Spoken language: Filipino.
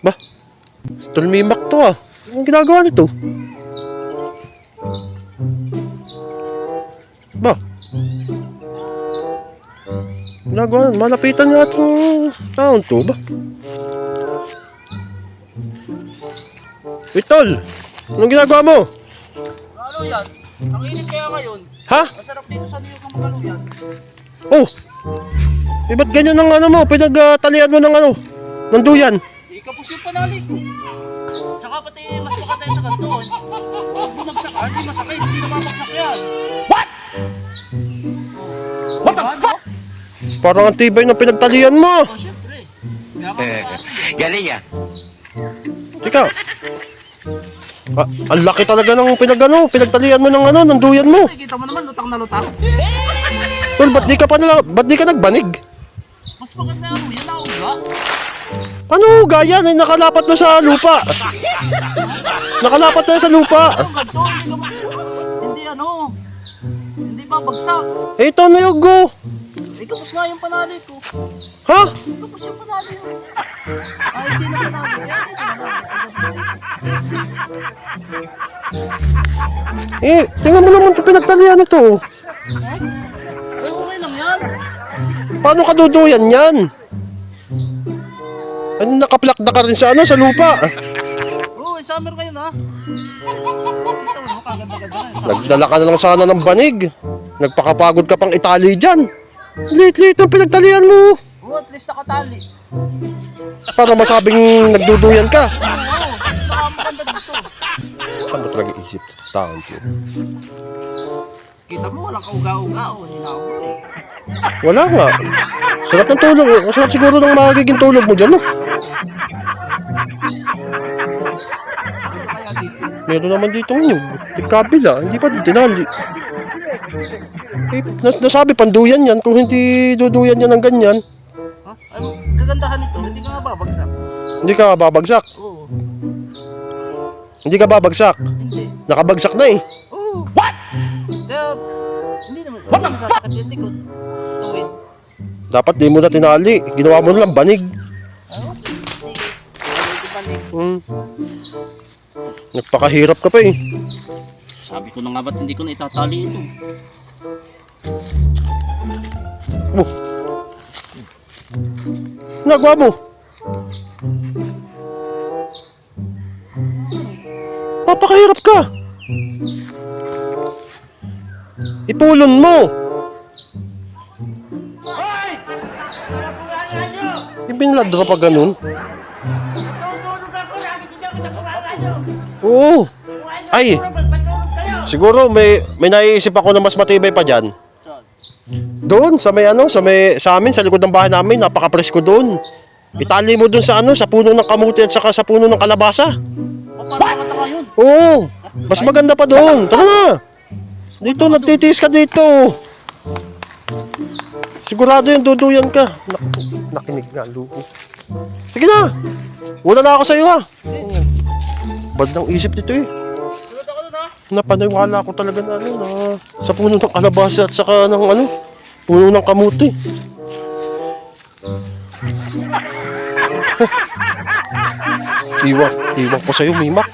Ba? Tulmimak to ah. Anong ginagawa nito? Ba? Ginagawa, malapitan nga itong taon to ba? Pitol! Anong ginagawa mo? Ano yan? Ang init kaya ngayon. Ha? Masarap dito sa New York ang magaluyan. Oh! Eh ba't ganyan ang ano mo? Pinagtalian mo ng ano? Ng duyan? Ikapos yung panali ko. Tsaka pati mas makatay sa ganito. Pag bumagsak ka, hindi masakit. Hindi namamagsak yan. What? What the fuck? Parang ang tibay ng pinagtalian mo. Oh, syempre. Galing ah. Teka. Ang laki talaga ng pinagtalian mo ng ano, ng duyan mo. Kita mo naman, lutang na lutang. Tol, ba't di ka nagbanig? Mas maganda ano, yan ang uga. Ano, gaya na nakalapat na sa lupa. Nakalapat na sa lupa. Ang ganito, hindi ano, hindi babagsak. Eh, ito na yung go. Ikapos nga yung panali ko. Ha? Ikapos yung panali ko. Ay, sino panali? Eh, tingnan mo naman ito pinagtalian ito. Eh, okay lang yan. Paano ka duduyan yan? Ano, nakaplak na ka rin sa ano, sa lupa. Oo, summer ngayon ha. Kita mo, kaganda-ganda na. Nagdala ka na lang sana ng banig. Nagpakapagod ka pang itali dyan. Liit-liit ang pinagtalian mo. Oo, at least nakatali. Para masabing nagduduyan ka. Oo, nakamaganda dito. Saan ba talaga isip taon ko? Kita mo, walang kauga-uga. Oo, hindi na ako eh. Wala nga. Sarap ng tulog. Sarap siguro ng magiging tulog mo dyan, no? Ganda kaya dito. Meron naman dito nyug. Kabila, hindi pa tinali. Eh, nasabi panduyan yan. Kung hindi duduyan yan ng ganyan, Ha? Ano, kagandahan nito, hindi ka nga babagsak. hindi ka babagsak. Oo, Hindi ka babagsak. hindi. Nakabagsak na eh. Oo. What? Kaya, hindi naman, hindi masasakit yung likod. Tuwid. Dapat di mo na tinali. Ginawa mo na lang banig. Ano? Sige. Medyo panig. Nagpakahirap ka pa eh. Sabi ko na nga ba't hindi ko na itatali ito? Oh. Nagawa mo. Papakahirap ka. Ipulon mo. Ibinladra pa ganun. Oo. Ay. Siguro may naiisip ako na mas matibay pa diyan. Doon sa may ano, sa amin sa likod ng bahay namin, napaka-presko doon. Itali mo doon sa ano, sa puno ng kamuti at saka sa puno ng kalabasa. Paano nakataka yun? Oo. Mas maganda pa doon. Tara na. Dito nagtitiis ka dito. Sigurado yung duduyan ka. Nakinig nga lupo. Sige na. Wala na ako sa iyo ha. Bad ng isip dito eh. Tulad ako doon ha? Napaniwala ko talaga na ano na sa puno ng kalabasa at saka ng ano, puno ng kamuti. Iwan ko sa'yo, Mimak.